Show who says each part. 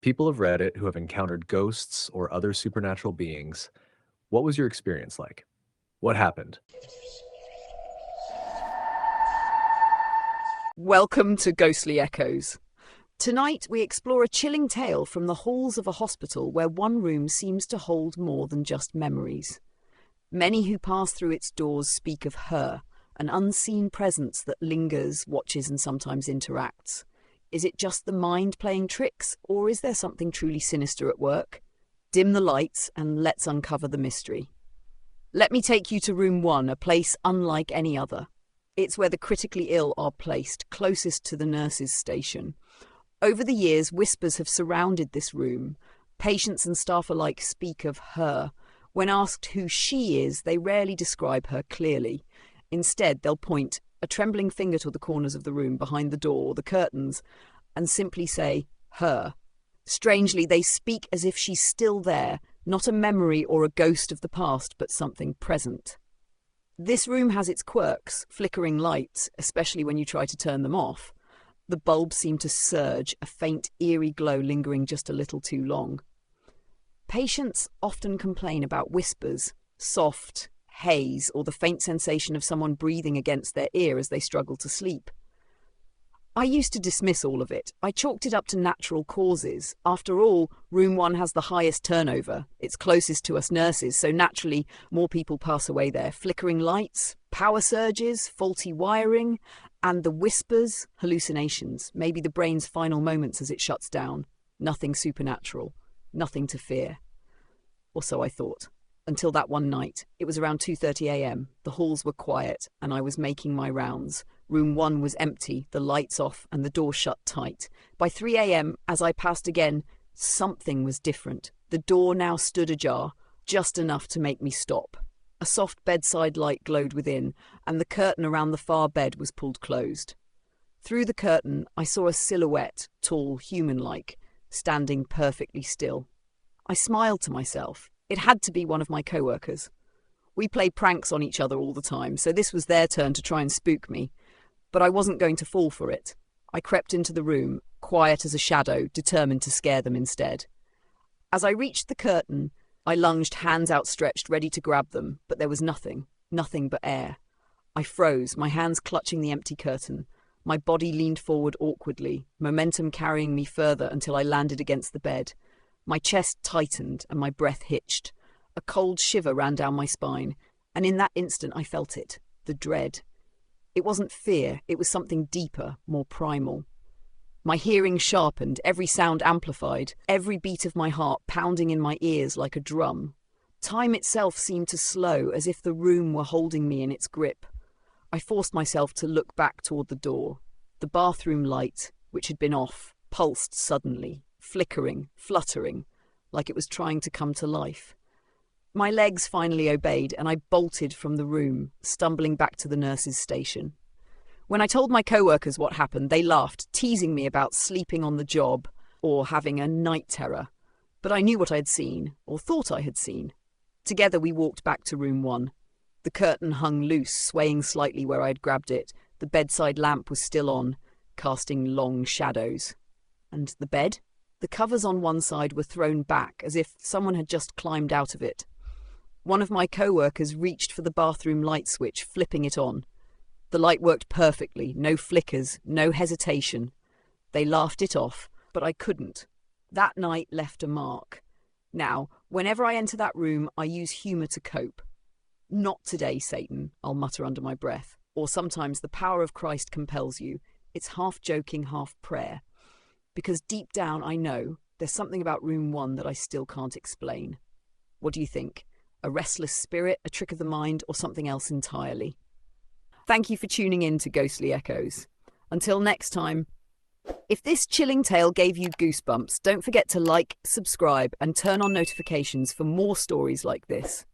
Speaker 1: People have read it who have encountered ghosts or other supernatural beings. What was your experience like? What happened?
Speaker 2: Welcome to Ghostly Echoes. Tonight we explore a chilling tale from the halls of a hospital where one room seems to hold more than just memories. Many who pass through its doors speak of her, an unseen presence that lingers, watches and sometimes interacts. Is it just the mind playing tricks, or is there something truly sinister at work? Dim the lights and let's uncover the mystery. Let me take you to room 1, a place unlike any other. It's where the critically ill are placed, closest to the nurse's station. Over the years, whispers have surrounded this room. Patients and staff alike speak of her. When asked who she is, they rarely describe her clearly. Instead, they'll point a trembling finger to the corners of the room, behind the door or the curtains, and simply say, her. Strangely, they speak as if she's still there, not a memory or a ghost of the past, but something present. This room has its quirks, flickering lights, especially when you try to turn them off. The bulbs seem to surge, a faint, eerie glow lingering just a little too long. Patients often complain about whispers, soft, haze, or the faint sensation of someone breathing against their ear as they struggle to sleep. I used to dismiss all of it. I chalked it up to natural causes. After all, room 1 has the highest turnover. It's closest to us nurses, so naturally more people pass away there. Flickering lights, power surges, faulty wiring, and the whispers, hallucinations, maybe the brain's final moments as it shuts down. Nothing supernatural, nothing to fear. Or so I thought. Until that one night. It was around 2:30 a.m. The halls were quiet, and I was making my rounds. Room 1 was empty, the lights off, and the door shut tight. By 3 a.m., as I passed again, something was different. The door now stood ajar, just enough to make me stop. A soft bedside light glowed within, and the curtain around the far bed was pulled closed. Through the curtain, I saw a silhouette, tall, human-like, standing perfectly still. I smiled to myself. It had to be one of my co-workers. We play pranks on each other all the time, so this was their turn to try and spook me. But I wasn't going to fall for it. I crept into the room, quiet as a shadow, determined to scare them instead. As I reached the curtain, I lunged, hands outstretched, ready to grab them, but there was nothing but air. I froze, my hands clutching the empty curtain. My body leaned forward awkwardly, momentum carrying me further until I landed against the bed. My chest tightened and my breath hitched. A cold shiver ran down my spine, and in that instant I felt it, the dread. It wasn't fear, it was something deeper, more primal. My hearing sharpened, every sound amplified, every beat of my heart pounding in my ears like a drum. Time itself seemed to slow, as if the room were holding me in its grip. I forced myself to look back toward the door. The bathroom light, which had been off, pulsed suddenly, flickering, fluttering, like it was trying to come to life. My legs finally obeyed, and I bolted from the room, stumbling back to the nurse's station. When I told my co-workers what happened, they laughed, teasing me about sleeping on the job or having a night terror. But I knew what I had seen, or thought I had seen. Together we walked back to room 1. The curtain hung loose, swaying slightly where I had grabbed it. The bedside lamp was still on, casting long shadows. And the bed? The covers on one side were thrown back, as if someone had just climbed out of it. One of my co-workers reached for the bathroom light switch, flipping it on. The light worked perfectly, no flickers, no hesitation. They laughed it off, but I couldn't. That night left a mark. Now, whenever I enter that room, I use humour to cope. Not today, Satan, I'll mutter under my breath. Or sometimes the power of Christ compels you. It's half joking, half prayer. Because deep down I know there's something about room 1 that I still can't explain. What do you think? A restless spirit, a trick of the mind, or something else entirely? Thank you for tuning in to Ghostly Echoes. Until next time, if this chilling tale gave you goosebumps, don't forget to like, subscribe, and turn on notifications for more stories like this.